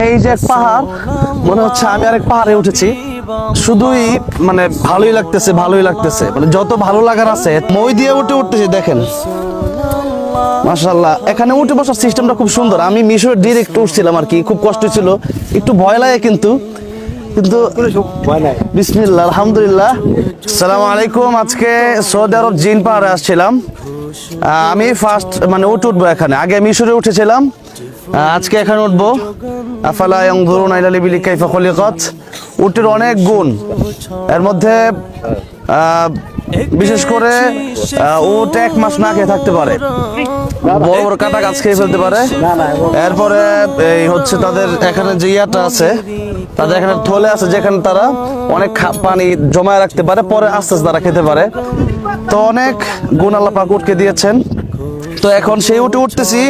এই যে এক পাহাড়, মনে হচ্ছে আমি আরেক পাহাড়ে উঠেছি। শুধুই মানে ভালোই লাগতেছে, ভালোই লাগতেছে, মানে যত ভালো লাগার আছে মই দিয়ে উঠতেছি। দেখেন মাশাআল্লাহ, এখানে উঠে বসার সিস্টেমটা খুব সুন্দর। আমি মিশরে ডিরেক্ট উঠছিলাম আর কি, খুব কষ্ট ছিল, একটু ভয় লাগে কিন্তু বিসমিল্লাহ, আলহামদুলিল্লাহ। আসসালামু আলাইকুম। আজকে সৌদি আরব জিন পাহাড়ে আসছিলাম। আমি ফার্স্ট মানে উঠবো এখানে, আগে মিশরে উঠেছিলাম, আজকে এখানে উঠবো। আফালা ইয়ানজুরুনা ইলাল ইবিলি কাইফা খুলিকাত। উটের অনেক গুণ, এর মধ্যে বিশেষ করে উট 1 মাস না খেয়ে থাকতে পারে, বড় বড় কাটা গাছ খেয়ে ফেলতে পারে। এরপরে এই হচ্ছে তাদের এখানে যে ইয়াটা আছে, তাদের এখানে থলে আছে যেখানে তারা অনেক পানি জমায় রাখতে পারে, পরে আস্তে আস্তে তারা খেতে পারে। তো অনেক গুণ আল্লাহ পাক উটকে দিয়েছেন। তো এখন সেই উটে উঠতেছি।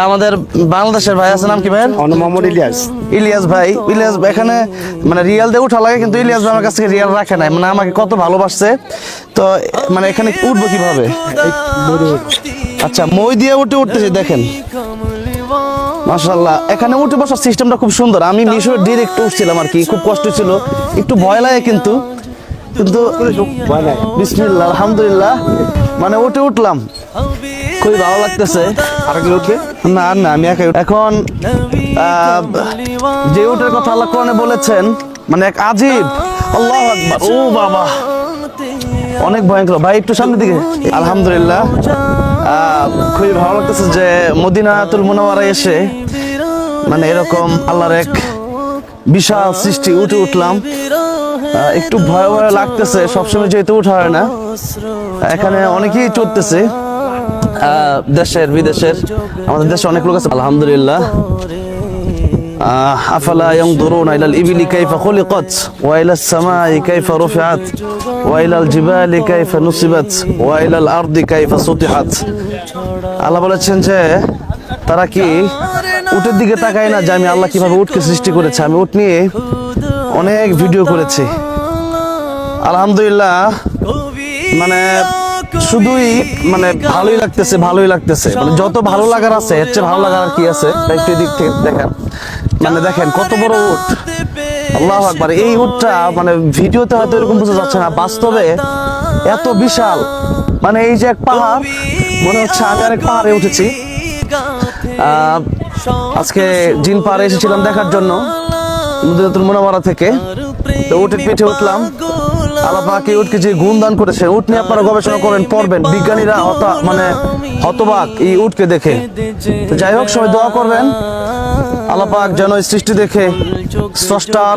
আমাদের বাংলাদেশের ভাই আছে, নাম কি ভাই? মোহাম্মদ ইলিয়াস। ইলিয়াস ভাই, ইলিয়াস এখানে মানে রিয়াল দিয়ে উঠা লাগে, কিন্তু ইলিয়াস ভাই আমার কাছ থেকে রিয়াল রাখে নাই, মানে আমাকে কত ভালোবাসছে। তো মানে এখানে উঠবো কিভাবে? আচ্ছা, মই দিয়ে উঠতেছি। দেখেন মাশাআল্লাহ, এখানে উঠে বসার সিস্টেমটা খুব সুন্দর। আমি মিশরে ডিরেক্ট উঠছিলাম আর কি, খুব কষ্ট ছিল, একটু ভয় লাগে কিন্তু বিসমিল্লাহ, আলহামদুলিল্লাহ, মানে উঠলাম, খুবই ভালো লাগতেছে। না না, আমি একাই। এখন যে উটের কথা আল্লাহ কোরআনে বলেছেন, মানে এক আজীব, আল্লাহু আকবার, ও বাবা, অনেক ভয়ঙ্কর। ভাই একটু সামনের দিকে। আলহামদুলিল্লাহ, খুবই ভালো লাগতেছে যে মদিনাতুল মুনাওয়ারায় এসে মানে এরকম আল্লাহর এক বিশাল সৃষ্টি উঠে উঠলাম। একটু ভয় ভয় লাগতেছে, সবসময় যেহেতু উঠা হয় না। এখানে অনেকেই চড়তেছে, দেশের বিদেশের, আমাদের দেশে অনেক লোক আছে। আলহামদুলিল্লাহ। আফালা ইয়ানজুরুনা ইলাল ইবিলি কাইফা খুলিকাত ওয়া ইলাস সামাই কাইফা রুফিআত ওয়া ইলাল জিবালি কাইফা নুসিবাত ওয়া ইলাল আরদি কাইফা সুতিহাত। আল্লাহ বলেছেন যে তারা কি উটের দিকে তাকায় না, যে আমি আল্লাহ কিভাবে উটকে সৃষ্টি করেছে। আমি উট নিয়ে অনেক ভিডিও করেছি। আলহামদুলিল্লাহ, মানে শুধুই মানে ভালোই লাগতেছে, ভালোই লাগতেছে, মানে যত ভালো লাগার আছে এর চেয়ে ভালো লাগার আর কি আছে। একটু দিক থেকে দেখেন, মানে দেখেন কত বড় উট, আল্লাহু আকবার। এই উটটা মানে ভিডিওতে হয়তো এরকম বোঝা যাচ্ছে না, বাস্তবে এত বিশাল। মানে এই যে এক পাহাড়, মনে হচ্ছে আমি আরেক পাহাড়ে উঠেছি। আজকে জিন পাহাড়ে এসেছিলাম দেখার জন্য মদিনাতুল মুনাওয়ারা থেকে। তো উটের পিঠে উঠলাম। আল্লাহ পাক এই উটকে যে গুণ দান করেছে, উট নিয়ে আপনারা গবেষণা করেন, পড়বেন, বিজ্ঞানীরা মানে হতবাক এই উটকে দেখে। তো যাই হোক, সবাই দোয়া করবেন আল্লাহ পাক যেন এই সৃষ্টি দেখে স্রষ্টার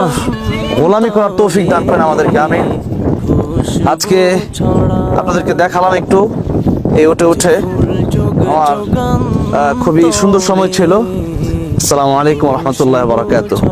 গোলামি করার তৌফিক দান করেন আমাদেরকে। আমিন। আজকে আপনাদেরকে দেখালাম একটু এই উঠে উঠে, আমার খুবই সুন্দর সময় ছিল। আসসালামু আলাইকুম ওয়া রাহমাতুল্লাহি ওয়া বারাকাতুহু।